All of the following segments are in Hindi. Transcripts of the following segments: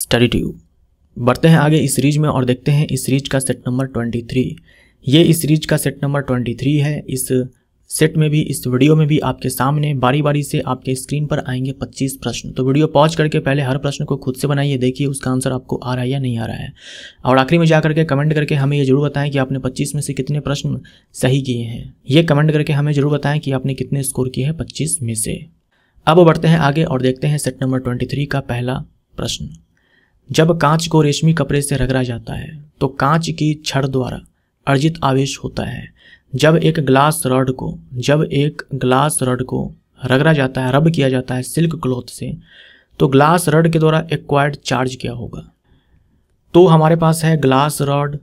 Study tube. बढ़ते हैं आगे इस सीरीज में और देखते हैं इस सीरीज का सेट नंबर 23। ये इस सीरीज का सेट नंबर 23 है। इस सेट में भी, इस वीडियो में भी आपके सामने बारी बारी से आपके स्क्रीन पर आएंगे 25 प्रश्न। तो वीडियो पॉज करके पहले हर प्रश्न को खुद से बनाइए, देखिए उसका आंसर आपको आ रहा है या नहीं आ रहा है, और आखिरी में जा करके कमेंट करके हमें ये जरूर बताएं कि आपने 25 में से कितने प्रश्न सही किए हैं। ये कमेंट करके हमें जरूर बताएं कि आपने कितने स्कोर किए हैं 25 में से। अब बढ़ते हैं आगे और देखते हैं सेट नंबर 23 का पहला प्रश्न। जब कांच को रेशमी कपड़े से रगड़ा जाता है तो कांच की छड़ द्वारा अर्जित आवेश होता है। जब एक ग्लास रॉड को रगड़ा जाता है, रब किया जाता है सिल्क क्लॉथ से, तो ग्लास रॉड के द्वारा एक्वायर्ड चार्ज क्या होगा? तो हमारे पास है ग्लास रॉड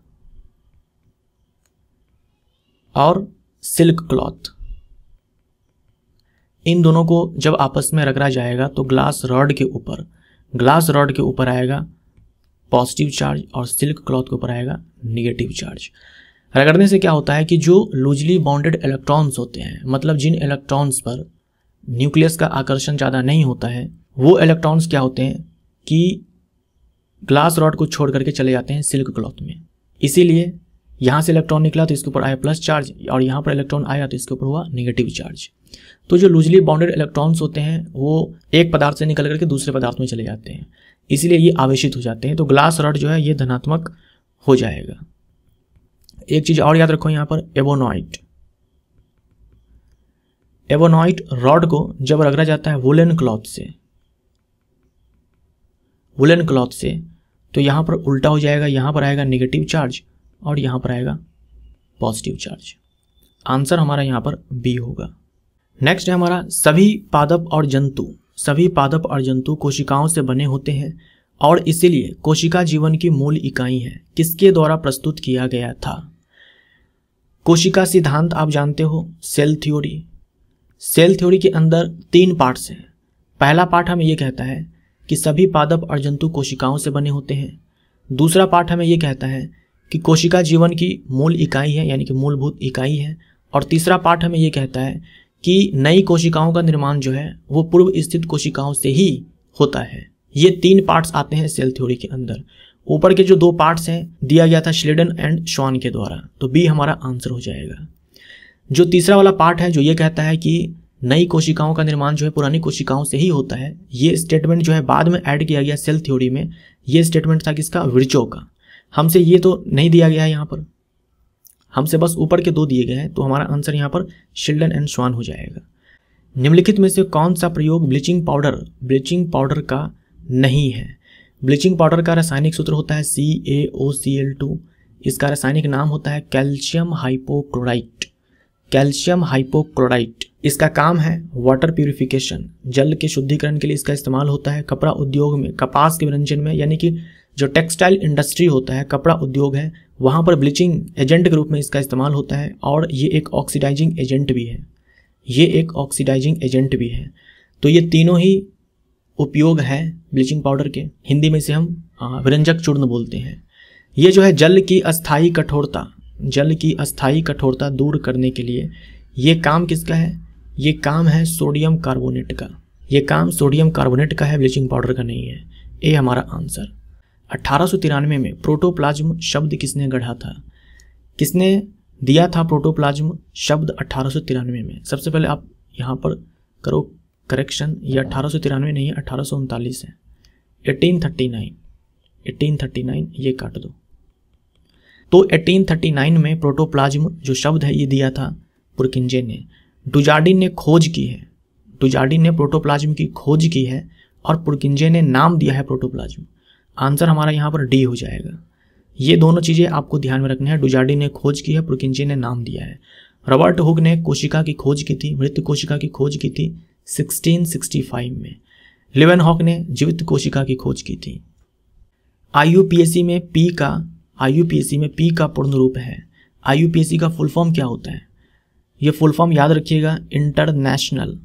और सिल्क क्लॉथ। इन दोनों को जब आपस में रगड़ा जाएगा तो ग्लास रॉड के ऊपर आएगा पॉजिटिव चार्ज और सिल्क क्लॉथ के ऊपर आएगा निगेटिव चार्ज। रगड़ने से क्या होता है कि जो लूजली बाउंडेड इलेक्ट्रॉन्स होते हैं, मतलब जिन इलेक्ट्रॉन्स पर न्यूक्लियस का आकर्षण ज़्यादा नहीं होता है, वो इलेक्ट्रॉन्स क्या होते हैं कि ग्लास रॉड को छोड़ करके चले जाते हैं सिल्क क्लॉथ में। इसीलिए यहाँ से इलेक्ट्रॉन निकला तो इसके ऊपर आया प्लस चार्ज, और यहाँ पर इलेक्ट्रॉन आया तो इसके ऊपर हुआ नेगेटिव चार्ज। तो जो लूजली बाउंडेड इलेक्ट्रॉन्स होते हैं वो एक पदार्थ से निकल करके दूसरे पदार्थ में चले जाते हैं, इसीलिए ये आवेशित हो जाते हैं। तो ग्लास रॉड जो है ये धनात्मक हो जाएगा। एक चीज और याद रखो यहाँ पर, एवोनॉइट रॉड को जब रगड़ा जाता है वुलन क्लॉथ से तो यहाँ पर उल्टा हो जाएगा, यहाँ पर आएगा नेगेटिव चार्ज और यहाँ पर आएगा पॉजिटिव चार्ज। आंसर हमारा यहाँ पर बी होगा। नेक्स्ट है हमारा, सभी पादप और जंतु कोशिकाओं से बने होते हैं और इसीलिए कोशिका जीवन की मूल इकाई है। किसके द्वारा प्रस्तुत किया गया था? कोशिका सिद्धांत आप जानते हो, सेल थ्योरी के अंदर 3 पार्ट्स हैं। पहला पार्ट हमें ये कहता है कि सभी पादप और जंतु कोशिकाओं से बने होते हैं। दूसरा पार्ट हमें ये कहता है कि कोशिका जीवन की मूल इकाई है, यानी कि मूलभूत इकाई है। और तीसरा पार्ट हमें ये कहता है कि नई कोशिकाओं का निर्माण जो है वो पूर्व स्थित कोशिकाओं से ही होता है। ये 3 पार्ट्स आते हैं सेल थ्योरी के अंदर। ऊपर के जो 2 पार्ट्स हैं दिया गया था श्लेडन एंड श्वान के द्वारा, तो बी हमारा आंसर हो जाएगा। जो तीसरा वाला पार्ट है जो ये कहता है कि नई कोशिकाओं का निर्माण जो है पुरानी कोशिकाओं से ही होता है, ये स्टेटमेंट जो है बाद में ऐड किया गया सेल थ्योरी में। ये स्टेटमेंट था किसका? विर्चो का। हमसे ये तो नहीं दिया गया है, यहाँ पर हमसे बस ऊपर के 2 दिए गए हैं, तो हमारा आंसर यहाँ पर श्लेडन एंड श्वान हो जाएगा। निम्नलिखित में से कौन सा प्रयोग ब्लीचिंग पाउडर का नहीं है? ब्लीचिंग पाउडर का रासायनिक सूत्र होता है CaOCl2। इसका रासायनिक नाम होता है कैल्शियम हाइपोक्लोराइट। इसका काम है वाटर प्यूरिफिकेशन, जल के शुद्धिकरण के लिए इसका इस्तेमाल होता है। कपड़ा उद्योग में, कपास के व्यंजन में, यानी कि जो टेक्सटाइल इंडस्ट्री होता है, कपड़ा उद्योग है, वहाँ पर ब्लीचिंग एजेंट के रूप में इसका इस्तेमाल होता है। और ये एक ऑक्सीडाइजिंग एजेंट भी है। तो ये तीनों ही उपयोग है ब्लीचिंग पाउडर के। हिंदी में से हम विरंजक चूर्ण बोलते हैं। ये जो है जल की अस्थायी कठोरता दूर करने के लिए ये काम किसका है? ये काम है सोडियम कार्बोनेट का है, ब्लीचिंग पाउडर का नहीं है। ए हमारा आंसर। 1893 में प्रोटोप्लाज्म शब्द किसने गढ़ा था? किसने दिया था प्रोटोप्लाज्म शब्द 1893 में? सबसे पहले आप यहाँ पर करो करेक्शन, ये 1893 नहीं है, 1839 है। 1839 ये काट दो। तो 1839 में प्रोटोप्लाज्म जो शब्द है ये दिया था पुरकिंजे ने। डुजार्डिन ने प्रोटोप्लाज्म की खोज की है और पुरकिंजे ने नाम दिया है प्रोटोप्लाज्म। आंसर हमारा यहाँ पर डी हो जाएगा। ये दोनों चीज़ें आपको ध्यान में रखनी है। डुजार्डिन ने खोज की है, पुरकिंजे ने नाम दिया है। रॉबर्ट हुक ने कोशिका की खोज की थी, मृत कोशिका की खोज की थी 1665 में। लिवेनहॉक ने जीवित कोशिका की खोज की थी। आईयूपीएसी में पी का पूर्ण रूप है। आईयूपीएसी का फुल फॉर्म क्या होता है? ये फुल फॉर्म याद रखिएगा, international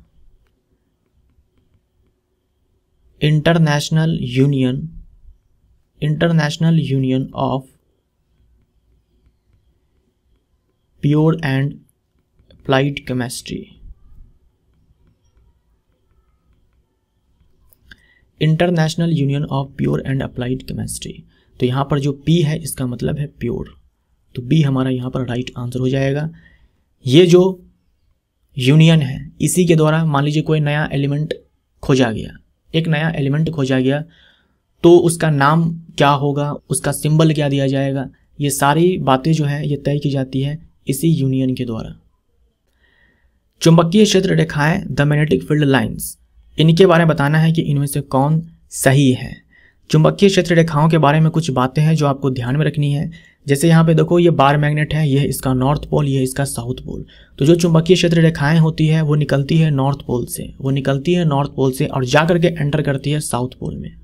union of pure and applied chemistry. International union of pure and applied chemistry. तो यहाँ पर जो P है इसका मतलब है प्योर, तो B हमारा यहाँ पर राइट आंसर हो जाएगा। ये जो यूनियन है इसी के द्वारा मान लीजिए कोई नया एलिमेंट खोजा गया, एक नया एलिमेंट खोजा गया, तो उसका नाम क्या होगा, उसका सिंबल क्या दिया जाएगा, ये सारी बातें जो है ये तय की जाती है इसी यूनियन के द्वारा। चुंबकीय क्षेत्र रेखाएं द मैग्नेटिक फील्ड लाइंस, इनके बारे में बताना है कि इनमें से कौन सही है। चुंबकीय क्षेत्र रेखाओं के बारे में कुछ बातें हैं जो आपको ध्यान में रखनी है। जैसे यहाँ पे देखो ये बार मैग्नेट है, ये इसका नॉर्थ पोल, ये इसका साउथ पोल। तो जो चुंबकीय क्षेत्र रेखाएं होती है वो निकलती है नॉर्थ पोल से, वो निकलती है नॉर्थ पोल से और जा करके एंटर करती है साउथ पोल में।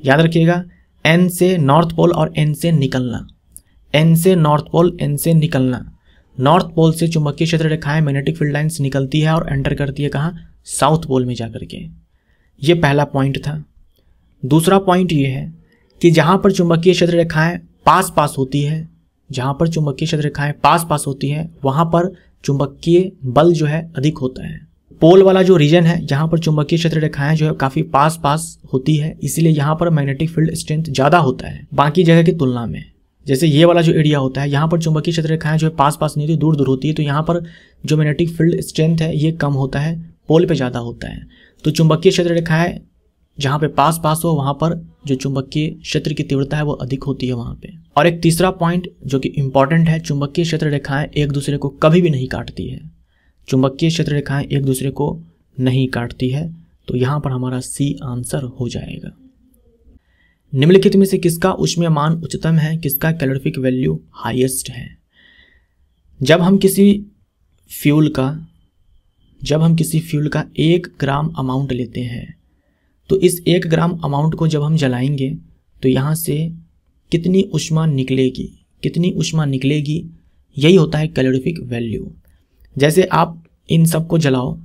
याद रखिएगा, एन से नॉर्थ पोल और एन से निकलना, एन से नॉर्थ पोल, एन से निकलना। नॉर्थ पोल से चुंबकीय क्षेत्र रेखाएं मैग्नेटिक फील्ड लाइंस निकलती है और एंटर करती है कहाँ, साउथ पोल में जाकर के। ये पहला पॉइंट था। दूसरा पॉइंट ये है कि जहाँ पर चुंबकीय क्षेत्र रेखाएं पास पास होती है, जहाँ पर चुंबकीय क्षेत्र रेखाएं पास पास होती है वहाँ पर चुंबकीय बल जो है अधिक होता है। पोल वाला जो रीजन है जहाँ पर चुंबकीय क्षेत्र रेखाएं जो है काफ़ी पास पास होती है, इसीलिए यहाँ पर मैग्नेटिक फील्ड स्ट्रेंथ ज़्यादा होता है बाकी जगह की तुलना में। जैसे ये वाला जो एरिया होता है यहाँ पर चुंबकीय क्षेत्र रेखाएं जो है पास पास नहीं होती, दूर दूर होती है, तो यहाँ पर जो मैग्नेटिक फील्ड स्ट्रेंथ है ये कम होता है, पोल पे ज़्यादा होता है। तो चुंबकीय क्षेत्र रेखाएं जहाँ पे पास पास हो वहाँ पर जो चुंबकीय क्षेत्र की तीव्रता है वो अधिक होती है वहाँ पे। और एक तीसरा पॉइंट जो कि इम्पॉर्टेंट है, चुंबकीय क्षेत्र रेखाएं एक दूसरे को कभी भी नहीं काटती है, चुंबकीय क्षेत्र रेखाएं एक दूसरे को नहीं काटती है। तो यहाँ पर हमारा सी आंसर हो जाएगा। निम्नलिखित में से किसका ऊष्मीयमान उच्चतम है, किसका कैलोरीफिक वैल्यू हाईएस्ट है। जब हम किसी फ्यूल का 1 ग्राम अमाउंट लेते हैं तो इस 1 ग्राम अमाउंट को जब हम जलाएंगे तो यहाँ से कितनी ऊष्मा निकलेगी, यही होता है कैलोरीफिक वैल्यू। जैसे आप इन सब को जलाओ,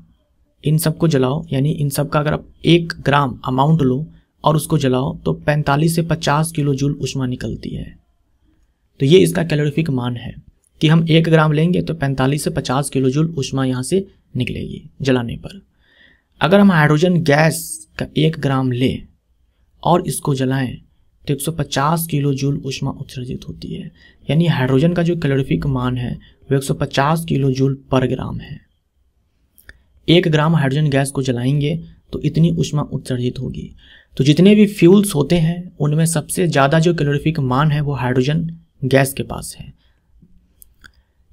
यानी इन सब का अगर आप 1 ग्राम अमाउंट लो और उसको जलाओ तो 45 से 50 किलो जूल ऊष्मा निकलती है। तो ये इसका कैलोरीफिक मान है कि हम 1 ग्राम लेंगे तो 45 से 50 किलो जूल ऊष्मा यहाँ से निकलेगी जलाने पर। अगर हम हाइड्रोजन गैस का 1 ग्राम ले और इसको जलाएं तो 150 किलो जूल ऊष्मा उत्सर्जित होती है। यानी हाइड्रोजन का जो कैलोरीफिक मान है वो 150 किलो जूल पर ग्राम है। 1 ग्राम हाइड्रोजन गैस को जलाएंगे तो इतनी ऊष्मा उत्सर्जित होगी। तो जितने भी फ्यूल्स होते हैं उनमें सबसे ज़्यादा जो कैलोरीफिक मान है वो हाइड्रोजन गैस के पास है।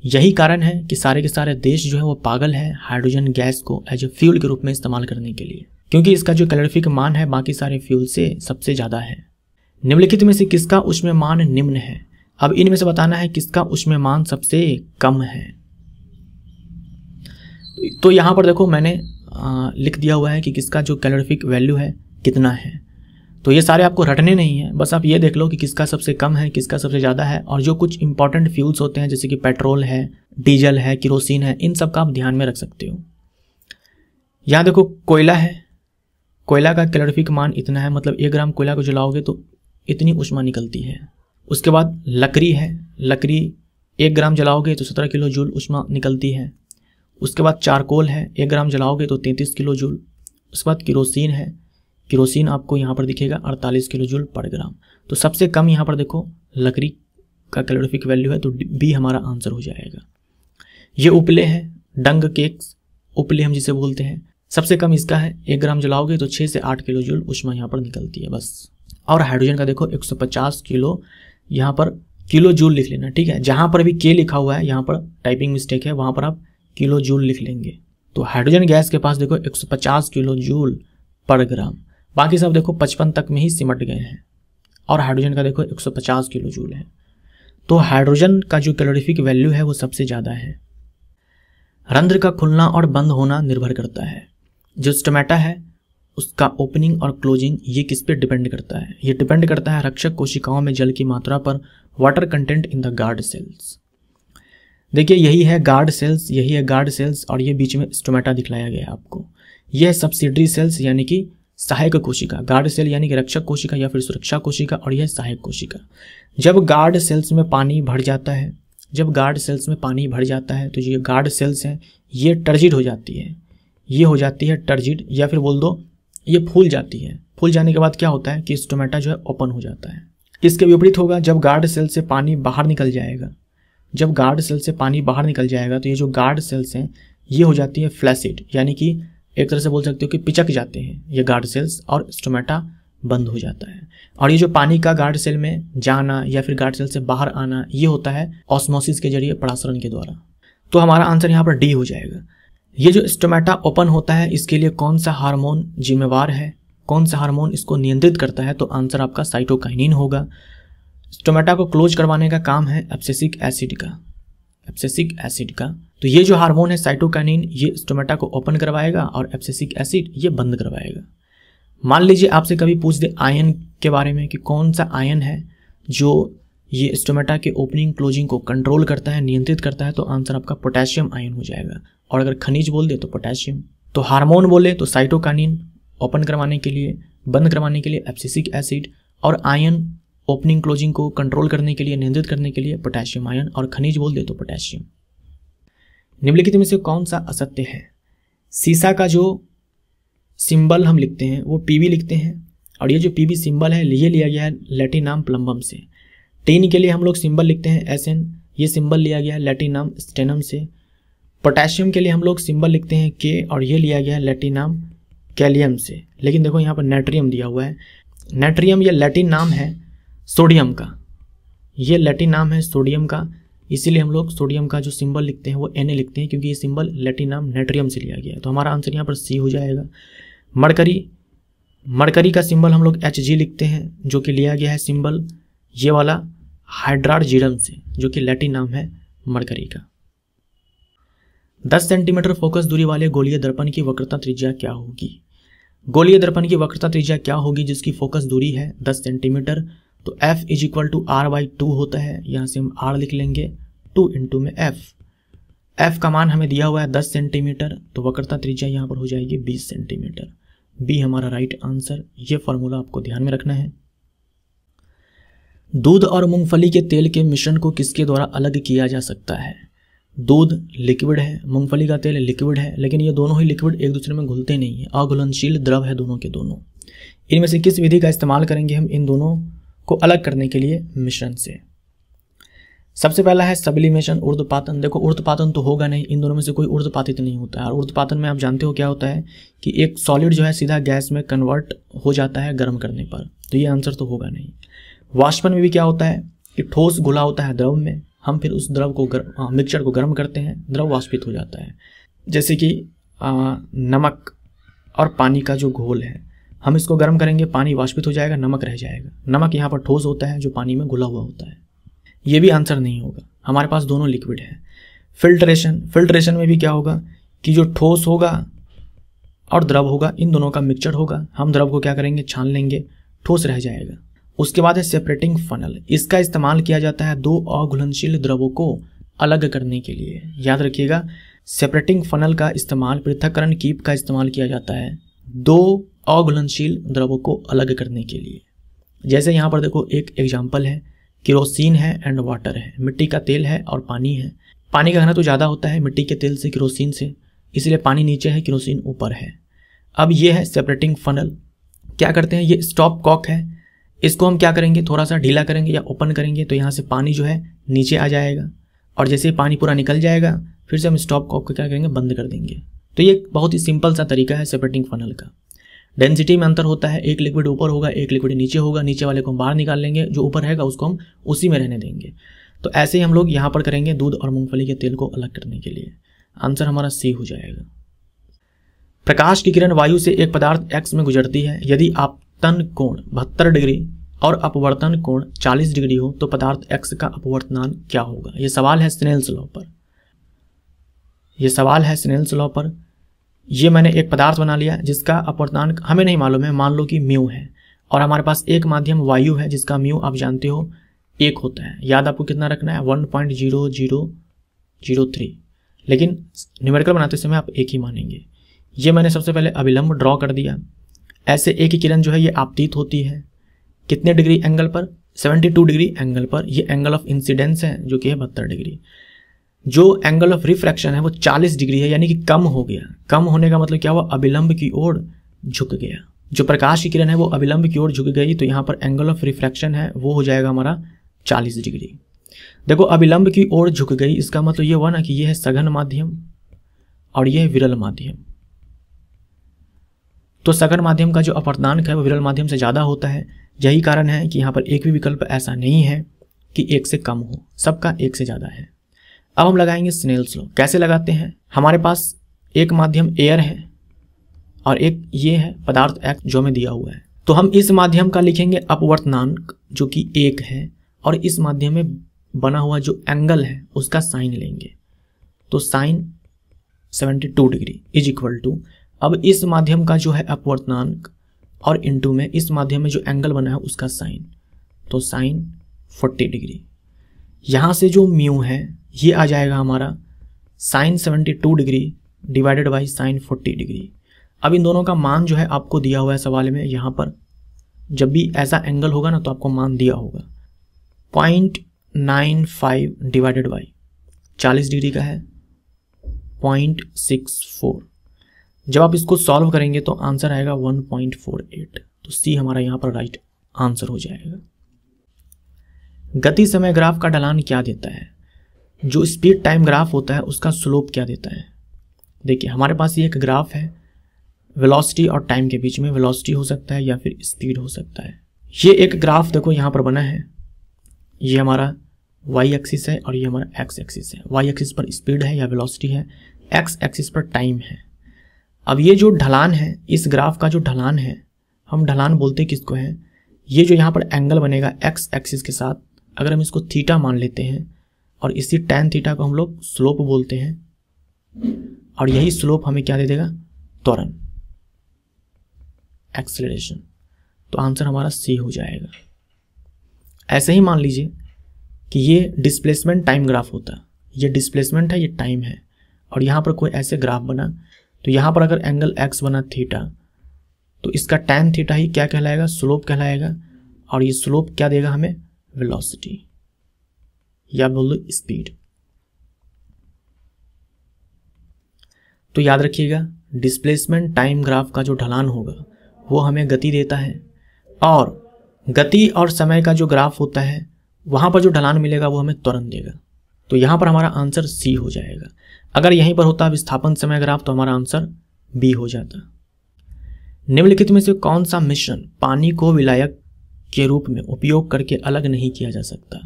यही कारण है कि सारे के सारे देश जो है वो पागल है हाइड्रोजन गैस को एज ए फ्यूल के रूप में इस्तेमाल करने के लिए, क्योंकि इसका जो कैलोरीफिक मान है बाकी सारे फ्यूल से सबसे ज़्यादा है। निम्नलिखित में से किसका ऊष्मीयमान निम्न है। अब इनमें से बताना है किसका ऊष्मीयमान सबसे कम है। तो यहाँ पर देखो मैंने लिख दिया हुआ है कि किसका जो कैलोरीफिक वैल्यू है कितना है। तो ये सारे आपको रटने नहीं है, बस आप ये देख लो कि किसका सबसे कम है, किसका सबसे ज़्यादा है। और जो कुछ इंपॉर्टेंट फ्यूल्स होते हैं जैसे कि पेट्रोल है, डीजल है, केरोसिन है, इन सब का आप ध्यान में रख सकते हो। यहाँ देखो कोयला है, कोयला का कैलोरीफिक मान इतना है, मतलब 1 ग्राम कोयला को जलाओगे तो इतनी ऊष्मा निकलती है। उसके बाद लकड़ी है, लकड़ी 1 ग्राम जलाओगे तो 17 किलो जूल ऊष्मा निकलती है। उसके बाद चारकोल है, 1 ग्राम जलाओगे तो 33 किलो जूल। उसके बाद केरोसिन है, केरोसिन आपको यहाँ पर दिखेगा 48 किलो जूल पर ग्राम। तो सबसे कम यहाँ पर देखो लकड़ी का कैलोरीफिक वैल्यू है, तो बी हमारा आंसर हो जाएगा। ये उपले है, डंग केक्स उपले हम जिसे बोलते हैं, सबसे कम इसका है, 1 ग्राम जलाओगे तो 6 से 8 किलो जूल ऊष्मा यहाँ पर निकलती है बस। और हाइड्रोजन का देखो 150 किलो, यहाँ पर किलो जूल लिख लेना, ठीक है। जहाँ पर भी के लिखा हुआ है यहाँ पर टाइपिंग मिस्टेक है, वहाँ पर आप किलो जूल लिख लेंगे। तो हाइड्रोजन गैस के पास देखो 150 किलो जूल पर ग्राम, बाकी सब देखो 55 तक में ही सिमट गए हैं। और हाइड्रोजन का देखो 150 किलो जूल है। तो हाइड्रोजन का जो कैलोरीफिक वैल्यू है वो सबसे ज़्यादा है। रंध्र का खुलना और बंद होना निर्भर करता है। जो स्टोमेटा है उसका ओपनिंग और क्लोजिंग ये किस पे डिपेंड करता है। ये डिपेंड करता है रक्षक कोशिकाओं में जल की मात्रा पर, water content in the guard cells. देखिए यही है गार्ड सेल्स, यही है गार्ड सेल्स और ये बीच में स्टोमेटा दिखलाया गया है आपको। यह है सब्सिडरी सेल्स यानी कि सहायक कोशिका, गार्ड सेल यानी कि रक्षक कोशिका या फिर सुरक्षा कोशिका, और यह सहायक कोशिका। जब गार्ड सेल्स में पानी भर जाता है, जब गार्ड सेल्स में पानी भर जाता है तो ये गार्ड सेल्स हैं ये टर्जिड हो जाती है, ये हो जाती है टर्जिड, या फिर बोल दो ये फूल जाती है। फूल जाने के बाद क्या होता है कि स्टोमेटा जो है ओपन हो जाता है। इसके विपरीत होगा जब गार्ड सेल से पानी बाहर निकल जाएगा। जब गार्ड सेल से पानी बाहर निकल जाएगा तो ये जो गार्ड सेल्स हैं ये हो जाती है फ्लैसिड, यानी कि एक तरह से बोल सकते हो कि पिचक जाते हैं ये गार्ड सेल्स और स्टोमेटा बंद हो जाता है। और ये जो पानी का गार्ड सेल में जाना या फिर गार्ड सेल से बाहर आना ये होता है ऑस्मोसिस के जरिए, परासरण के द्वारा। तो हमारा आंसर यहाँ पर डी हो जाएगा। ये जो स्टोमेटा ओपन होता है इसके लिए कौन सा हार्मोन जिम्मेवार है, कौन सा हार्मोन इसको नियंत्रित करता है, तो आंसर आपका साइटोकाइनिन होगा। स्टोमेटा को क्लोज करवाने का काम है एब्सिसिक एसिड का, एब्सिसिक एसिड का। तो ये जो हार्मोन है साइटोकाइनिन ये स्टोमेटा को ओपन करवाएगा और एब्सिसिक एसिड ये बंद करवाएगा। मान लीजिए आपसे कभी पूछ दे आयन के बारे में कि कौन सा आयन है जो ये स्टोमेटा के ओपनिंग क्लोजिंग को कंट्रोल करता है, नियंत्रित करता है, तो आंसर आपका पोटेशियम आयन हो जाएगा। और अगर खनिज बोल दे तो पोटेशियम। तो हार्मोन बोले तो साइटोकाइनिन ओपन करवाने के लिए, बंद करवाने के लिए एब्सिसिक एसिड, और आयन ओपनिंग क्लोजिंग को कंट्रोल करने के लिए, नियंत्रित करने के लिए पोटेशियम आयन, और खनिज बोल दे तो पोटेशियम। निम्नलिखित में से कौन सा असत्य है? सीसा का जो सिंबल हम लिखते हैं वो पीबी लिखते हैं, और ये जो पीबी सिंबल है ये लिया गया है लैटिन नाम प्लम्बम से। टीन के लिए हम लोग सिंबल लिखते हैं SN, ये सिंबल लिया गया है लैटिन नाम स्टेनम से। पोटेशियम के लिए हम लोग सिंबल लिखते हैं K, और ये लिया गया है लैटिन नाम कैलियम से। लेकिन देखो यहाँ पर नाइट्रियम दिया हुआ है। नाइट्रियम ये लैटिन नाम है सोडियम का, ये लैटिन नाम है सोडियम का, इसीलिए हम लोग सोडियम का जो सिंबल लिखते हैं वो Na लिखते हैं, क्योंकि ये सिंबल लैटिन नाम नाइट्रियम से लिया गया है। तो हमारा आंसर यहाँ पर C हो जाएगा। मरकरी का सिंबल हम लोग Hg लिखते हैं, जो कि लिया गया है सिंबल ये वाला हाइड्रार्जियम से, जो कि लैटिन नाम है मरकरी का। 10 सेंटीमीटर फोकस दूरी वाले गोलीय दर्पण की वक्रता त्रिज्या क्या होगी? गोलीय दर्पण की वक्रता त्रिज्या क्या होगी जिसकी फोकस दूरी है 10 सेंटीमीटर? तो F = R/2 होता है। यहाँ से हम R लिख लेंगे, 2 × में F का मान हमें दिया हुआ है 10 सेंटीमीटर, तो वक्रता त्रिज्या यहाँ पर हो जाएगी 20 सेंटीमीटर। बी हमारा राइट आंसर। ये फॉर्मूला आपको ध्यान में रखना है। दूध और मूंगफली के तेल के मिश्रण को किसके द्वारा अलग किया जा सकता है? दूध लिक्विड है, मूंगफली का तेल लिक्विड है, लेकिन ये दोनों ही लिक्विड एक दूसरे में घुलते नहीं है, अघुलनशील द्रव है दोनों के दोनों। इनमें से किस विधि का इस्तेमाल करेंगे हम इन दोनों को अलग करने के लिए मिश्रण से? सबसे पहला है सब्लिमेशन, ऊर्ध्वपातन। देखो ऊर्ध्वपातन तो होगा नहीं, इन दोनों में से कोई ऊर्ध्वपातित नहीं होता है। और ऊर्ध्वपातन में आप जानते हो क्या होता है कि एक सॉलिड जो है सीधा गैस में कन्वर्ट हो जाता है गर्म करने पर, तो ये आंसर तो होगा नहीं। वाष्पन में भी क्या होता है कि ठोस घुला होता है द्रव में, हम फिर उस द्रव को मिक्सचर को गर्म करते हैं, द्रव वाष्पित हो जाता है। जैसे कि नमक और पानी का जो घोल है, हम इसको गर्म करेंगे, पानी वाष्पित हो जाएगा, नमक रह जाएगा। नमक यहाँ पर ठोस होता है जो पानी में घुला हुआ होता है। ये भी आंसर नहीं होगा, हमारे पास दोनों लिक्विड है। फिल्ट्रेशन में भी क्या होगा कि जो ठोस होगा और द्रव होगा, इन दोनों का मिक्सचर होगा। हम द्रव को क्या करेंगे, छान लेंगे, ठोस रह जाएगा। उसके बाद है सेपरेटिंग फनल। इसका इस्तेमाल किया जाता है दो अघुलनशील द्रवों को अलग करने के लिए। याद रखिएगा, सेपरेटिंग फनल का इस्तेमाल, पृथक्करण कीप का इस्तेमाल किया जाता है दो अघुलनशील द्रवों को अलग करने के लिए। जैसे यहाँ पर देखो एक एग्जाम्पल है, केरोसिन है एंड वाटर है, मिट्टी का तेल है और पानी है। पानी का घनत्व तो ज़्यादा होता है मिट्टी के तेल से, केरोसिन से, इसलिए पानी नीचे है, केरोसिन ऊपर है। अब ये है सेपरेटिंग फनल। क्या करते हैं, ये स्टॉप कॉक है, इसको हम क्या करेंगे, थोड़ा सा ढीला करेंगे या ओपन करेंगे, तो यहाँ से पानी जो है नीचे आ जाएगा, और जैसे पानी पूरा निकल जाएगा फिर से हम स्टॉप कॉक को क्या करेंगे, बंद कर देंगे। तो ये बहुत ही सिंपल सा तरीका है सेपरेटिंग फनल का। डेंसिटी में अंतर होता है, एक लिक्विड ऊपर होगा, एक लिक्विड नीचे होगा, नीचे वाले को हम बाहर निकाल लेंगे, जो ऊपर रहेगा उसको हम उसी में रहने देंगे। तो ऐसे ही हम लोग यहाँ पर करेंगे दूध और मूंगफली के तेल को अलग करने के लिए। आंसर हमारा सी हो जाएगा। प्रकाश की किरण वायु से एक पदार्थ x में गुजरती है, यदि आपतन कोण 72 डिग्री और अपवर्तन कोण 40 डिग्री हो तो पदार्थ x का अपवर्तनांक क्या होगा? ये सवाल है स्नेल्स लॉ पर। ये सवाल है स्नेल्स लॉ पर। ये मैंने एक पदार्थ बना लिया जिसका अपवर्तनांक हमें नहीं मालूम है, मान लो कि म्यू है, और हमारे पास एक माध्यम वायु है जिसका म्यू आप जानते हो 1 होता है। याद आपको कितना रखना है, 1.0003, लेकिन न्यूमेरिकल बनाते समय आप एक ही मानेंगे। ये मैंने सबसे पहले अभिलंब ड्रॉ कर दिया। ऐसे एक ही किरण जो है ये आपतित होती है कितने डिग्री एंगल पर, 72 डिग्री एंगल पर। ये एंगल ऑफ इंसिडेंस है जो कि है 72 डिग्री। जो एंगल ऑफ रिफ्रैक्शन है वो 40 डिग्री है, यानी कि कम हो गया। कम होने का मतलब क्या हुआ, अभिलंब की ओर झुक गया। जो प्रकाश की किरण है वो अविलंब की ओर झुक गई, तो यहाँ पर एंगल ऑफ रिफ्रैक्शन है वो हो जाएगा हमारा 40 डिग्री। देखो अविलंब की ओर झुक गई, इसका मतलब ये हुआ ना कि ये है सघन माध्यम और ये है विरल माध्यम। तो सघन माध्यम का जो अपवर्तनांक है वो विरल माध्यम से ज़्यादा होता है। यही कारण है कि यहाँ पर एक भी विकल्प ऐसा नहीं है कि 1 से कम हो, सबका 1 से ज़्यादा है। अब हम लगाएंगे स्नेल्स लॉ। कैसे लगाते हैं? हमारे पास एक माध्यम एयर है और एक ये है पदार्थ एक्स जो हमें दिया हुआ है। तो हम इस माध्यम का लिखेंगे अपवर्तनांक जो कि 1 है, और इस माध्यम में बना हुआ जो एंगल है उसका साइन लेंगे। तो sine 72 degree is equal to, अब इस माध्यम का जो है अपवर्तनांक और इनटू में इस माध्यम में जो एंगल बना है उसका साइन, तो साइन 40 डिग्री। यहाँ से जो म्यू है ये आ जाएगा हमारा sine 72 degree divided by sine 40 degree. अब इन दोनों का मान जो है आपको दिया हुआ है सवाल में, यहाँ पर जब भी ऐसा एंगल होगा ना तो आपको मान दिया होगा 0.95 डिवाइडेड बाई 40 डिग्री का है 0.64। जब आप इसको सॉल्व करेंगे तो आंसर आएगा 1.48। तो सी हमारा यहाँ पर राइट आंसर हो जाएगा। गति समय ग्राफ का ढलान क्या देता है? जो स्पीड टाइम ग्राफ होता है उसका स्लोप क्या देता है? देखिए हमारे पास ये एक ग्राफ है वेलोसिटी और टाइम के बीच में। वेलोसिटी हो सकता है या फिर स्पीड हो सकता है। ये एक ग्राफ देखो यहाँ पर बना है, ये हमारा वाई एक्सिस है और ये हमारा एक्स एक्सिस है। वाई एक्सिस पर स्पीड है या वेलोसिटी है, एक्स एक्सिस पर टाइम है। अब ये जो ढलान है, इस ग्राफ का जो ढलान है, हम ढलान बोलते किसको है? ये जो यहाँ पर एंगल बनेगा एक्स एक्सिस के साथ, अगर हम इसको थीटा मान लेते हैं और इसी टैन थीटा को हम लोग स्लोप बोलते हैं, और यही स्लोप हमें क्या दे देगा? त्वरण, एक्सेलरेशन। तो आंसर हमारा सी हो जाएगा। ऐसे ही मान लीजिए कि ये डिस्प्लेसमेंट टाइम ग्राफ होता है, ये डिस्प्लेसमेंट है, ये टाइम है, और यहाँ पर कोई ऐसे ग्राफ बना, तो यहाँ पर अगर एंगल एक्स बना थीटा, तो इसका टैन थीटा ही क्या कहलाएगा? स्लोप कहलाएगा। और ये स्लोप क्या देगा हमें? वेलोसिटी या बोल लो स्पीड। तो याद रखिएगा डिस्प्लेसमेंट टाइम ग्राफ का जो ढलान होगा वो हमें गति देता है, और गति और समय का जो ग्राफ होता है वहाँ पर जो ढलान मिलेगा वो हमें त्वरण देगा। तो यहाँ पर हमारा आंसर सी हो जाएगा। अगर यहीं पर होता विस्थापन समय ग्राफ तो हमारा आंसर बी हो जाता। निम्नलिखित में से कौन सा मिश्रण पानी को विलायक के रूप में उपयोग करके अलग नहीं किया जा सकता?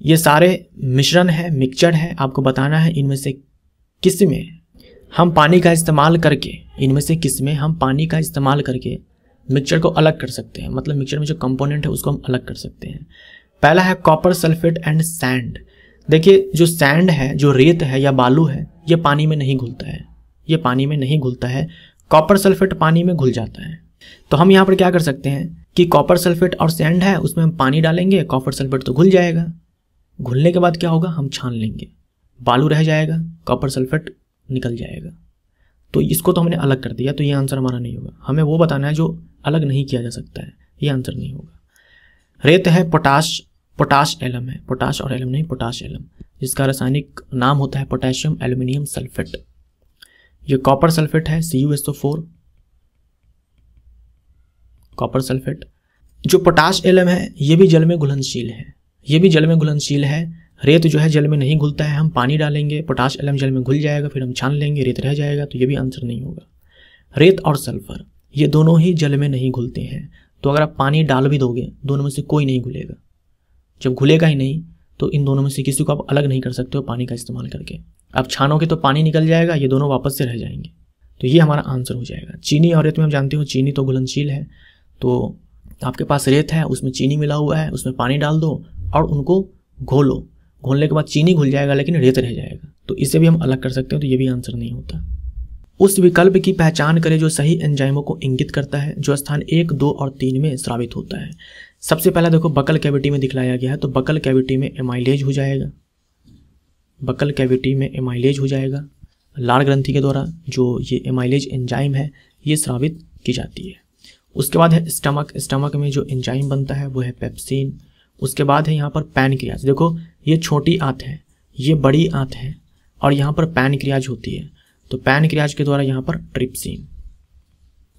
ये सारे मिश्रण है, मिक्सचर है, आपको बताना है इनमें से किस में हम पानी का इस्तेमाल करके, इनमें से किस में हम पानी का इस्तेमाल करके मिक्सचर को अलग कर सकते हैं, मतलब मिक्सचर में जो कंपोनेंट है उसको हम अलग कर सकते हैं। पहला है कॉपर सल्फेट एंड सैंड। देखिए जो सैंड है, जो रेत है या बालू है, ये पानी में नहीं घुलता है, ये पानी में नहीं घुलता है। कॉपर सल्फेट पानी में घुल जाता है। तो हम यहाँ पर क्या कर सकते हैं कि कॉपर सल्फेट और सैंड है, उसमें हम पानी डालेंगे, कॉपर सल्फेट तो घुल जाएगा, घुलने के बाद क्या होगा? हम छान लेंगे, बालू रह जाएगा, कॉपर सल्फेट निकल जाएगा। तो इसको तो हमने अलग कर दिया, तो ये आंसर हमारा नहीं होगा। हमें वो बताना है जो अलग नहीं किया जा सकता है, ये आंसर नहीं होगा। रेत है पोटाश, पोटाश एलम है, पोटाश और एलम नहीं, पोटाश एलम, जिसका रासायनिक नाम होता है पोटेशियम एल्यूमिनियम सल्फेट। ये कॉपर सल्फेट है CuSO4, कॉपर सल्फेट। जो पोटाश एलम है ये भी जल में घुलनशील है, ये भी जल में घुलनशील है। रेत जो है जल में नहीं घुलता है, हम पानी डालेंगे, पोटाश एलम जल में घुल जाएगा, फिर हम छान लेंगे, रेत रह जाएगा, तो ये भी आंसर नहीं होगा। रेत और सल्फर ये दोनों ही जल में नहीं घुलते हैं, तो अगर आप पानी डाल भी दोगे दोनों में से कोई नहीं घुलेगा। जब घुलेगा ही नहीं तो इन दोनों में से किसी को आप अलग नहीं कर सकते हो पानी का इस्तेमाल करके। आप छानोगे तो पानी निकल जाएगा, ये दोनों वापस से रह जाएंगे, तो ये हमारा आंसर हो जाएगा। चीनी और रेत में हम जानते हो चीनी तो घुलनशील है, तो आपके पास रेत है, उसमें चीनी मिला हुआ है, उसमें पानी डाल दो और उनको घोलो, घोलने के बाद चीनी घुल जाएगा लेकिन रेत रह जाएगा, तो इसे भी हम अलग कर सकते हो, तो ये भी आंसर नहीं होता। उस विकल्प की पहचान करें जो सही एंजाइमों को इंगित करता है, जो स्थान 1, 2 और 3 में स्रावित होता है। सबसे पहला देखो बकल कैविटी में दिखलाया गया है, तो बकल कैविटी में एमाइलेज हो जाएगा, बकल कैविटी में एमाइलेज हो जाएगा। लार ग्रंथि के द्वारा जो ये एमाइलेज एंजाइम है ये स्रावित की जाती है। उसके बाद है स्टमक, स्टमक में जो एंजाइम बनता है वो है पेप्सिन। उसके बाद है यहाँ पर पैनक्रियाज। देखो ये छोटी आंत है, ये बड़ी आंत है, और यहाँ पर पैनक्रियाज होती है, तो पैनक्रियाज के द्वारा यहाँ पर ट्रिप्सिन,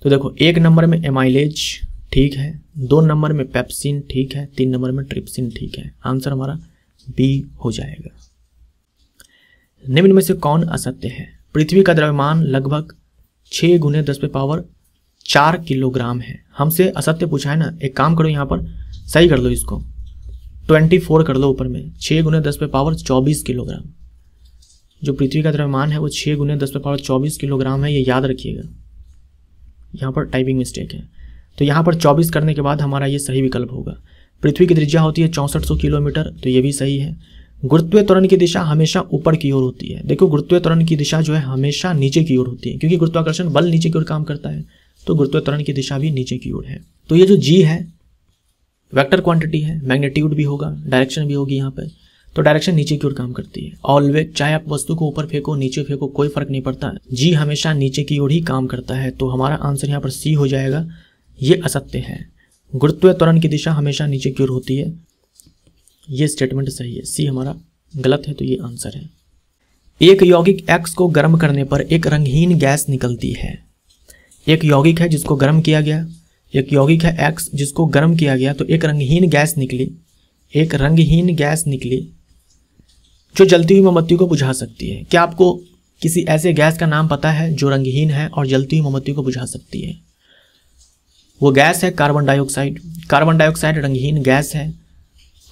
तो देखो 1 नंबर में एमाइलेज ठीक है, 2 नंबर में पेप्सिन ठीक है, 3 नंबर में ट्रिप्सिन ठीक है। आंसर हमारा बी हो जाएगा। निम्न में से कौन असत्य है? पृथ्वी का द्रव्यमान लगभग 6 × 10⁴ किलोग्राम है। हमसे असत्य पूछा है ना, एक काम करो यहाँ पर सही कर लो, इसको 24 कर लो ऊपर में, 6 × 10⁴ किलोग्राम। जो पृथ्वी का द्रव्यमान है वो 6 × 10⁴ किलोग्राम है, ये याद रखिएगा। यहाँ पर टाइपिंग मिस्टेक है, तो यहाँ पर 24 करने के बाद हमारा ये सही विकल्प होगा। पृथ्वी की त्रिज्या होती है 6400 किलोमीटर, तो ये भी सही है। गुरुत्वीय त्वरण की दिशा हमेशा ऊपर की ओर होती है। देखो गुरुत्वीय त्वरण की दिशा जो है हमेशा नीचे की ओर होती है, क्योंकि गुरुत्वाकर्षण बल नीचे की ओर काम करता है, तो गुरुत्वीय त्वरण की दिशा भी नीचे की ओर है। तो ये जो जी है वेक्टर क्वांटिटी है, मैग्नीट्यूड भी होगा, डायरेक्शन भी होगी यहाँ पे, तो डायरेक्शन नीचे की ओर काम करती है। ऑलवेज, चाहे आप वस्तु को ऊपर फेंको नीचे फेंको कोई फर्क नहीं पड़ता, जी हमेशा नीचे की ओर ही काम करता है। तो हमारा आंसर यहाँ पर सी हो जाएगा। ये असत्य है, गुरुत्वीय त्वरण की दिशा हमेशा नीचे की ओर होती है, ये स्टेटमेंट सही है। सी हमारा गलत है, तो ये आंसर है। एक यौगिक X को गर्म करने पर एक रंगहीन गैस निकलती है। एक यौगिक है जिसको गर्म किया गया, एक यौगिक है X जिसको गर्म किया गया, तो एक रंगहीन गैस निकली, एक रंगहीन गैस निकली जो जलती हुई मोमबत्ती को बुझा सकती है। क्या आपको किसी ऐसे गैस का नाम पता है जो रंगहीन है और जलती हुई मोमबत्ती को बुझा सकती है? वो गैस है कार्बन डाइऑक्साइड। कार्बन डाइऑक्साइड रंगहीन गैस है।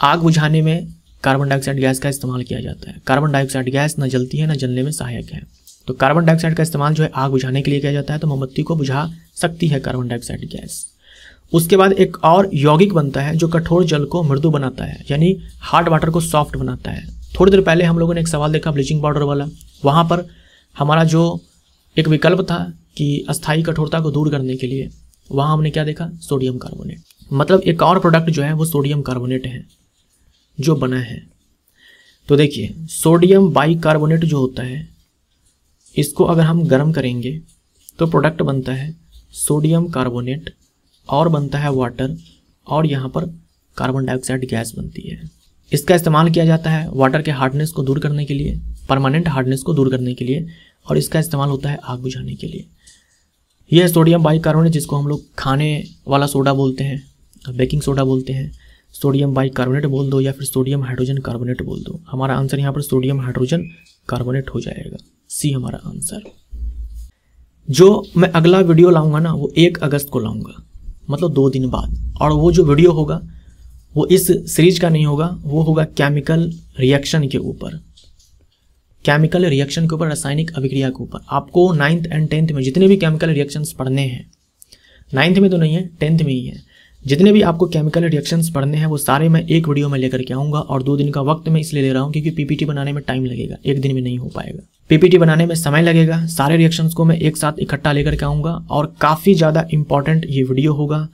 आग बुझाने में कार्बन डाइऑक्साइड गैस का इस्तेमाल किया जाता है। कार्बन डाइऑक्साइड गैस न जलती है न जलने में सहायक है, तो कार्बन डाइऑक्साइड का इस्तेमाल जो है आग बुझाने के लिए किया जाता है, तो मोमबत्ती को बुझा सकती है कार्बन डाइऑक्साइड गैस। उसके बाद एक और यौगिक बनता है जो कठोर जल को मृदु बनाता है, यानी हार्ड वाटर को सॉफ्ट बनाता है। थोड़ी देर पहले हम लोगों ने एक सवाल देखा ब्लीचिंग पाउडर वाला, वहाँ पर हमारा जो एक विकल्प था कि अस्थायी कठोरता को दूर करने के लिए, वहाँ हमने क्या देखा? Sodium carbonate. मतलब एक और प्रोडक्ट जो है वो सोडियम कार्बोनेट है जो बना है। तो देखिए सोडियम बाइकार्बोनेट जो होता है, इसको अगर हम गर्म करेंगे तो प्रोडक्ट बनता है सोडियम कार्बोनेट और बनता है वाटर, और यहाँ पर कार्बन डाइऑक्साइड गैस बनती है। इसका इस्तेमाल किया जाता है वाटर के हार्डनेस को दूर करने के लिए, परमानेंट हार्डनेस को दूर करने के लिए, और इसका इस्तेमाल होता है आग बुझाने के लिए। यह सोडियम बाइकार्बोनेट जिसको हम लोग खाने वाला सोडा बोलते हैं, बेकिंग सोडा बोलते हैं, सोडियम बाइकार्बोनेट बोल दो या फिर सोडियम हाइड्रोजन कार्बोनेट बोल दो। हमारा आंसर यहाँ पर सोडियम हाइड्रोजन कार्बोनेट हो जाएगा। सी हमारा आंसर। जो मैं अगला वीडियो लाऊंगा ना वो 1 अगस्त को लाऊंगा, मतलब 2 दिन बाद, और वो जो वीडियो होगा वो इस सीरीज का नहीं होगा, वो होगा केमिकल रिएक्शन के ऊपर, केमिकल रिएक्शन के ऊपर, रासायनिक अभिक्रिया के ऊपर। आपको 9th and 10th में जितने भी केमिकल रिएक्शंस पढ़ने हैं, 9th में तो नहीं है 10th में ही है, जितने भी आपको केमिकल रिएक्शंस पढ़ने हैं वो सारे मैं एक वीडियो में लेकर के आऊँगा। और 2 दिन का वक्त मैं इसलिए ले रहा हूँ क्योंकि पीपीटी बनाने में टाइम लगेगा, एक दिन में नहीं हो पाएगा। पीपीटी बनाने में समय लगेगा, सारे रिएक्शंस को मैं एक साथ इकट्ठा लेकर के आऊँगा, और काफ़ी ज़्यादा इंपॉर्टेंट ये वीडियो होगा।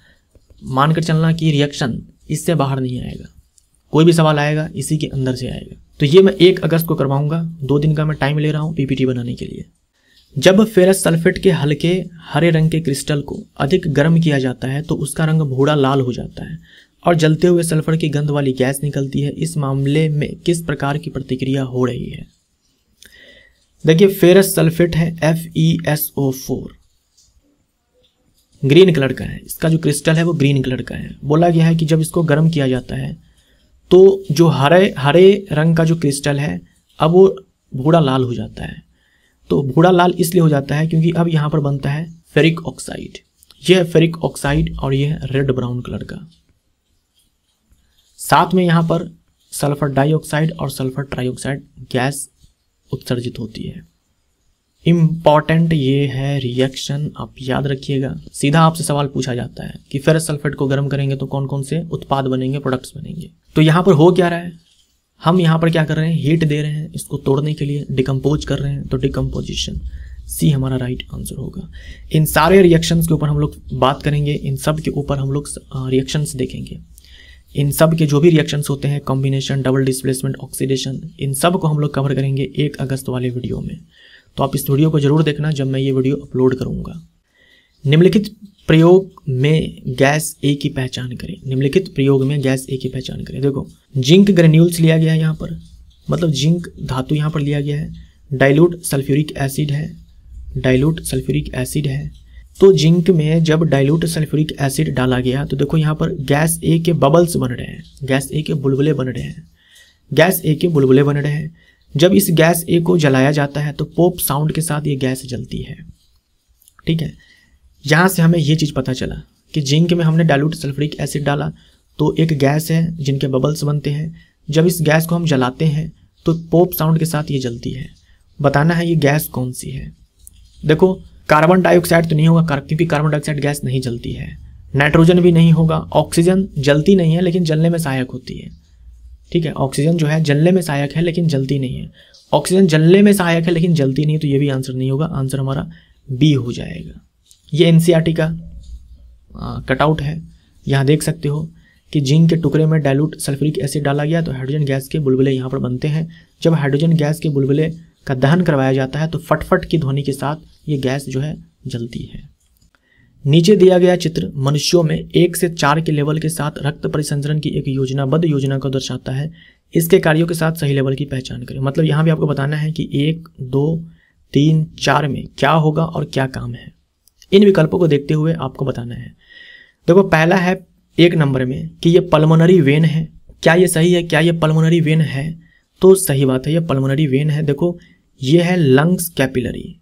मानकर चलना कि रिएक्शन इससे बाहर नहीं आएगा, कोई भी सवाल आएगा इसी के अंदर से आएगा। तो ये मैं 1 अगस्त को करवाऊँगा, 2 दिन का मैं टाइम ले रहा हूँ पीपीटी बनाने के लिए। जब फेरस सल्फेट के हल्के हरे रंग के क्रिस्टल को अधिक गर्म किया जाता है तो उसका रंग भूरा लाल हो जाता है और जलते हुए सल्फर की गंध वाली गैस निकलती है। इस मामले में किस प्रकार की प्रतिक्रिया हो रही है? देखिए फेरस सल्फेट है FeSO4, ग्रीन कलर का है, इसका जो क्रिस्टल है वो ग्रीन कलर का है। बोला गया है कि जब इसको गर्म किया जाता है तो जो हरे रंग का जो क्रिस्टल है अब वो भूरा लाल हो जाता है। तो भूरा लाल इसलिए हो जाता है क्योंकि अब यहाँ पर बनता है फेरिक ऑक्साइड। यह है फेरिक ऑक्साइड और यह है रेड ब्राउन कलर का। साथ में यहाँ पर सल्फर डाइऑक्साइड और सल्फर ट्राइऑक्साइड गैस उत्सर्जित होती है। इम्पॉर्टेंट ये है रिएक्शन, आप याद रखिएगा। सीधा आपसे सवाल पूछा जाता है कि फेरस सल्फेट को गर्म करेंगे तो कौन कौन से उत्पाद बनेंगे, प्रोडक्ट्स बनेंगे। तो यहाँ पर हो क्या रहा है, हम यहाँ पर क्या कर रहे हैं, हीट दे रहे हैं इसको तोड़ने के लिए, डिकम्पोज कर रहे हैं, तो डिकम्पोजिशन। सी हमारा राइट आंसर होगा। इन सारे रिएक्शंस के ऊपर हम लोग बात करेंगे, इन सब के ऊपर हम लोग रिएक्शंस देखेंगे। इन सब के जो भी रिएक्शंस होते हैं, कॉम्बिनेशन, डबल डिस्प्लेसमेंट, ऑक्सीडेशन, इन सब को हम लोग कवर करेंगे 1 अगस्त वाले वीडियो में। तो आप इस वीडियो को जरूर देखना जब मैं ये वीडियो अपलोड करूँगा। निम्नलिखित प्रयोग में गैस ए की पहचान करें। निम्नलिखित प्रयोग में गैस ए की पहचान करें। देखो जिंक ग्रेन्यूल्स लिया गया है यहाँ पर, मतलब जिंक धातु यहाँ पर लिया गया है। डाइल्यूट सल्फ्यूरिक एसिड है, डाइल्यूट सल्फ्यूरिक एसिड है। तो जिंक में जब डाइल्यूट सल्फ्यूरिक एसिड डाला गया तो देखो यहाँ पर गैस ए के बबल्स बन रहे हैं, गैस ए के बुलबुले बन रहे हैं, गैस ए के बुलबुले बन रहे हैं। जब इस गैस ए को जलाया जाता है तो पॉप साउंड के साथ ये गैस जलती है। ठीक है, यहाँ से हमें ये चीज़ पता चला कि जिंक में हमने डाइल्यूट सल्फ्यूरिक एसिड डाला तो एक गैस है जिनके बबल्स बनते हैं। जब इस गैस को हम जलाते हैं तो पॉप साउंड के साथ ये जलती है। बताना है ये गैस कौन सी है। देखो कार्बन डाइऑक्साइड तो नहीं होगा क्योंकि कार्बन डाइऑक्साइड गैस नहीं जलती है, नाइट्रोजन भी नहीं होगा, ऑक्सीजन जलती नहीं है लेकिन जलने में सहायक होती है। ठीक है, ऑक्सीजन जो है जलने में सहायक है लेकिन जलती नहीं है, ऑक्सीजन जलने में सहायक है लेकिन जलती नहीं, तो ये भी आंसर नहीं होगा, आंसर हमारा बी हो जाएगा। ये एनसीईआरटी का कटआउट है। यहाँ देख सकते हो कि जिंक के टुकड़े में डाइल्यूट सल्फ्यूरिक एसिड डाला गया तो हाइड्रोजन गैस के बुलबुले यहाँ पर बनते हैं। जब हाइड्रोजन गैस के बुलबुले का दहन करवाया जाता है तो फटफट की ध्वनि के साथ ये गैस जो है जलती है। नीचे दिया गया चित्र मनुष्यों में 1 से 4 के लेवल के साथ रक्त परिसंचरण की एक योजनाबद्ध योजना को दर्शाता है। इसके कार्यों के साथ सही लेवल की पहचान करें। मतलब यहाँ भी आपको बताना है कि 1, 2, 3, 4 में क्या होगा और क्या काम है। इन विकल्पों को देखते हुए आपको बताना है। देखो पहला है 1 नंबर में कि ये पल्मोनरी वेन है। क्या ये सही है? क्या ये पल्मोनरी वेन है? तो सही बात है, ये पल्मोनरी वेन है। देखो ये है लंग्स कैपिलरी,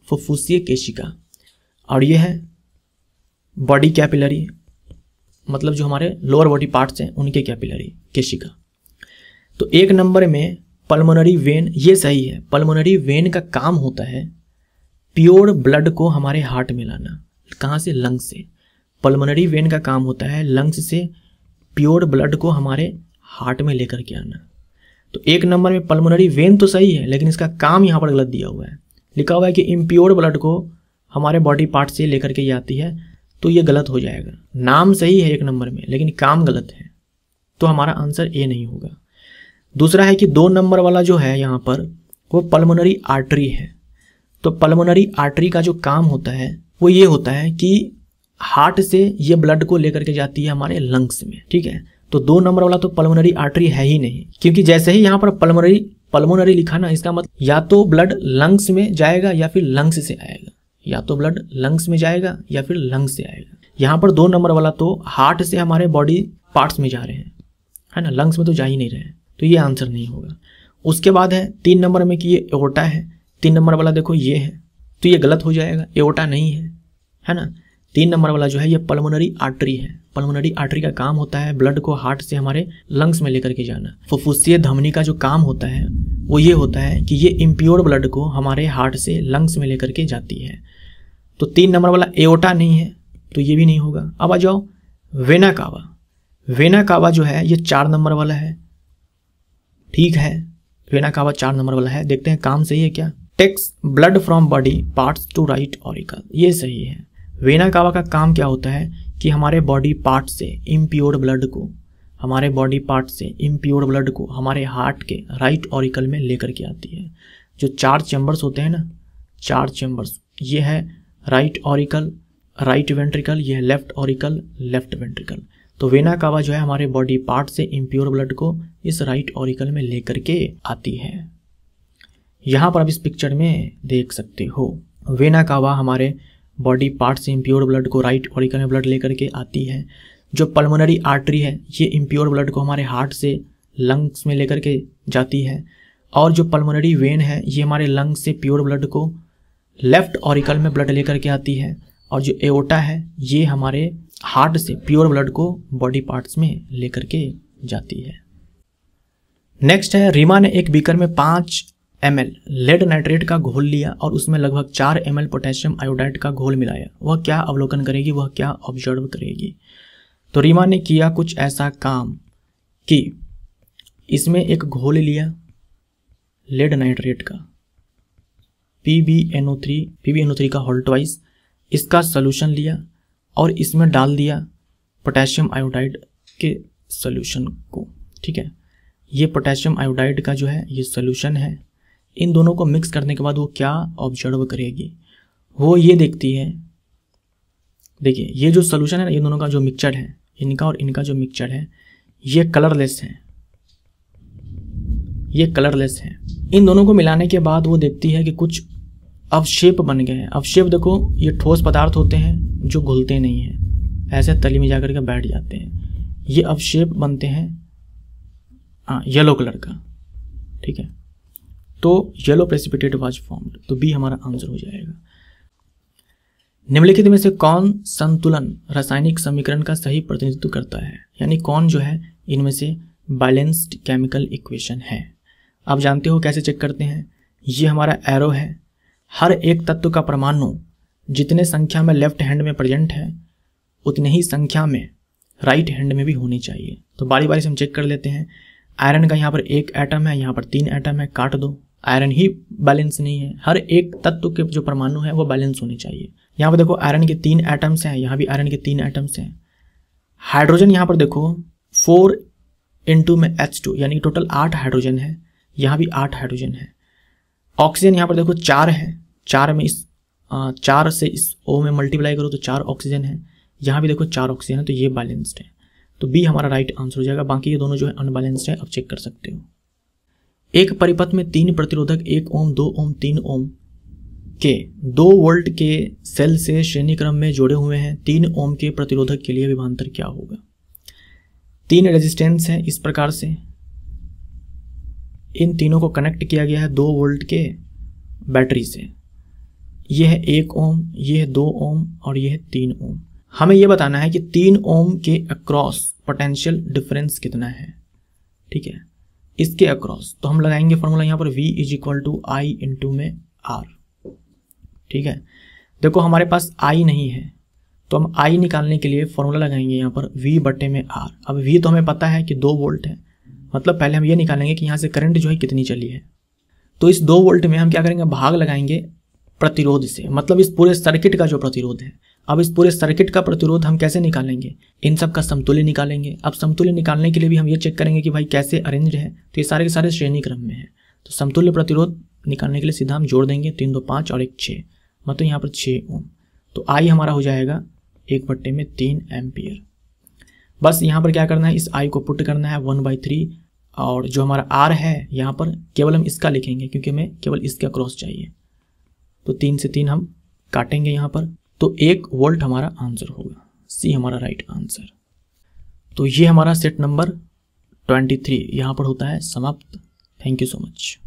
फुफ्फुसीय केशिका, और ये है बॉडी कैपिलरी, मतलब जो हमारे लोअर बॉडी पार्ट्स हैं उनके कैपिलरी केशिका। तो 1 नंबर में पल्मोनरी वेन ये सही है। पल्मोनरी वेन का काम होता है प्योर ब्लड को हमारे हार्ट में लाना। कहाँ से? लंग्स से। पल्मोनरी वेन का काम होता है लंग्स से प्योर ब्लड को हमारे हार्ट में लेकर के आना। तो 1 नंबर में पल्मोनरी वेन तो सही है लेकिन इसका काम यहाँ पर गलत दिया हुआ है। लिखा हुआ है कि इम्प्योर ब्लड को हमारे बॉडी पार्ट से लेकर के ये आती है, तो ये गलत हो जाएगा। नाम सही है 1 नंबर में लेकिन काम गलत है, तो हमारा आंसर ए नहीं होगा। दूसरा है कि 2 नंबर वाला जो है यहाँ पर वो पल्मोनरी आर्टरी है। तो पल्मोनरी आर्टरी का जो काम होता है वो ये होता है कि हार्ट से ये ब्लड को लेकर के जाती है हमारे लंग्स में। ठीक है, तो 2 नंबर वाला तो पल्मोनरी आर्टरी है ही नहीं, क्योंकि जैसे ही यहाँ पर पल्मोनरी लिखा ना, इसका मतलब या तो ब्लड लंग्स में जाएगा या फिर लंग्स से आएगा, या तो ब्लड लंग्स में जाएगा या फिर लंग्स से आएगा। यहाँ पर 2 नंबर वाला तो हार्ट से हमारे बॉडी पार्ट्स में जा रहे हैं, है ना, लंग्स में तो जा ही नहीं रहे हैं, तो ये आंसर नहीं होगा। उसके बाद है 3 नंबर में कि ये एओर्टा है। 3 नंबर वाला देखो ये है, तो ये गलत हो जाएगा, एओर्टा नहीं है ना। 3 नंबर वाला जो है ये पल्मोनरी आर्टरी है। पल्मोनरी आर्टरी का काम होता है ब्लड को हार्ट से हमारे लंग्स में लेकर के जाना। फुफ्फुसीय धमनी का जो काम होता है वो ये होता है कि ये इम्प्योर ब्लड को हमारे हार्ट से लंग्स में लेकर के जाती है। तो 3 नंबर वाला एओर्टा नहीं है, तो ये भी नहीं होगा। अब आ जाओ वेना कावा। वेना कावा जो है ये 4 नंबर वाला है। ठीक है, वेना कावा 4 नंबर वाला है। देखते हैं काम सही है क्या। Takes blood from body parts to right auricle, ये सही है। वेना कावा का काम क्या होता है कि हमारे बॉडी पार्ट से इम्प्योर ब्लड को हमारे हार्ट के राइट ऑरिकल में लेकर के आती है। जो 4 चैम्बर्स होते हैं ना, 4 चैम्बर्स, ये है राइट ऑरिकल, राइट वेंट्रिकल, ये है लेफ्ट ऑरिकल, लेफ्ट वेंट्रिकल। तो वेना कावा जो है हमारे बॉडी पार्ट से इम्प्योर ब्लड को इस राइट ऑरिकल में लेकर के आती है। यहाँ पर आप इस पिक्चर में देख सकते हो, वेना कावा हमारे बॉडी पार्ट से इम्प्योर ब्लड को राइट ऑरिकल में ब्लड लेकर के आती है। जो पल्मोनरी आर्टरी है ये इम्प्योर ब्लड को हमारे हार्ट से लंग्स में लेकर के जाती है, और जो पल्मोनरी वेन है ये हमारे लंग्स से प्योर ब्लड को लेफ्ट ऑरिकल में ब्लड लेकर के आती है, और जो एओर्टा है ये हमारे हार्ट से प्योर ब्लड को बॉडी पार्ट्स में लेकर के जाती है। नेक्स्ट है, रीमा ने एक बीकर में 5 ml लेड नाइट्रेट का घोल लिया और उसमें लगभग 4 ml पोटेशियम आयोडाइड का घोल मिलाया। वह क्या अवलोकन करेगी, वह क्या ऑब्जर्व करेगी। तो रीमा ने किया कुछ ऐसा काम कि इसमें एक घोल लिया लेड नाइट्रेट का, PbNO3 का होल ट्वाइस, इसका सोल्यूशन लिया और इसमें डाल दिया पोटेशियम आयोडाइड के सोल्यूशन को। ठीक है, ये पोटेशियम आयोडाइड का जो है ये सोल्यूशन है। इन दोनों को मिक्स करने के बाद वो क्या ऑब्जर्व करेगी, वो ये देखती है। देखिए ये जो सोल्यूशन है ना, ये दोनों का जो मिक्सचर है, इनका और इनका जो मिक्सचर है ये कलरलेस है, ये कलरलेस है। इन दोनों को मिलाने के बाद वो देखती है कि कुछ अवशेप बन गए हैं। अवशेप देखो, ये ठोस पदार्थ होते हैं जो घुलते नहीं हैं, ऐसे तली में जाकर के बैठ जाते हैं। ये अवशेप बनते हैं येलो कलर का, ठीक है। तो येलो प्रेसिपिटेट वाज फॉर्म्ड, तो बी हमारा आंसर हो जाएगा। निम्नलिखित में से कौन संतुलन रासायनिक समीकरण का सही प्रतिनिधित्व करता है, यानी कौन जो है इनमें से बैलेंस्ड केमिकल इक्वेशन है। आप जानते हो कैसे चेक करते हैं, ये हमारा एरो है। हर एक तत्व का परमाणु जितने संख्या में लेफ्ट हैंड में प्रेजेंट है उतने ही संख्या में राइट हैंड में भी होनी चाहिए। तो बारी बारी से हम चेक कर लेते हैं। आयरन का यहाँ पर 1 एटम है, यहाँ पर 3 एटम है, काट दो। आयरन ही बैलेंस नहीं है, हर एक तत्व के जो परमाणु है वो बैलेंस होने चाहिए। यहाँ पर देखो आयरन के 3 एटम्स हैं, यहाँ भी आयरन के 3 एटम्स हैं। हाइड्रोजन यहाँ पर देखो 4 इंटू में H2 यानी कि टोटल 8 हाइड्रोजन है, यहाँ भी 8 हाइड्रोजन है। ऑक्सीजन यहाँ पर देखो 4 है, 4 में इस 4 से इस O में मल्टीप्लाई करो तो 4 ऑक्सीजन है, यहाँ भी देखो 4 ऑक्सीजन है, तो ये बैलेंस्ड है। तो बी हमारा राइट आंसर हो जाएगा। बाकी ये दोनों जो है अनबैलेंस्ड है, अब चेक कर सकते हो। एक परिपथ में 3 प्रतिरोधक 1 ओम 2 ओम 3 ओम के 2 वोल्ट के सेल से श्रेणी क्रम में जोड़े हुए हैं। 3 ओम के प्रतिरोधक के लिए विभवांतर क्या होगा। 3 रेजिस्टेंस है, इस प्रकार से इन तीनों को कनेक्ट किया गया है 2 वोल्ट के बैटरी से। यह है 1 ओम, यह है 2 ओम और यह है 3 ओम। हमें यह बताना है कि 3 ओम के अक्रॉस पोटेंशियल डिफरेंस कितना है, ठीक है, इसके अक्रॉस। तो हम लगाएंगे फॉर्मूला यहाँ पर V = I इंटू में R, ठीक है। देखो हमारे पास I नहीं है, तो हम I निकालने के लिए फॉर्मूला लगाएंगे यहाँ पर V/R। अब V तो हमें पता है कि 2 वोल्ट है, मतलब पहले हम ये निकालेंगे कि यहाँ से करंट जो है कितनी चली है। तो इस 2 वोल्ट में हम क्या करेंगे, भाग लगाएंगे प्रतिरोध से, मतलब इस पूरे सर्किट का जो प्रतिरोध है। अब इस पूरे सर्किट का प्रतिरोध हम कैसे निकालेंगे, इन सब का समतुल्य निकालेंगे। अब समतुल्य निकालने के लिए भी हम ये चेक करेंगे कि भाई कैसे अरेंज है, तो ये सारे के सारे श्रेणी क्रम में है। तो समतुल्य प्रतिरोध निकालने के लिए सीधा हम जोड़ देंगे 3 2 5 और 1 6, मतलब यहाँ पर 6 ओम। तो आई हमारा हो जाएगा 1/3 एम्पियर। बस यहाँ पर क्या करना है, इस आई को पुट करना है 1/3, और जो हमारा आर है यहाँ पर केवल हम इसका लिखेंगे क्योंकि हमें केवल इसके अक्रॉस चाहिए। तो 3 से 3 हम काटेंगे यहाँ पर, तो 1 वोल्ट हमारा आंसर होगा। सी हमारा राइट आंसर। तो ये हमारा सेट नंबर 23 यहाँ पर होता है समाप्त। Thank you so much.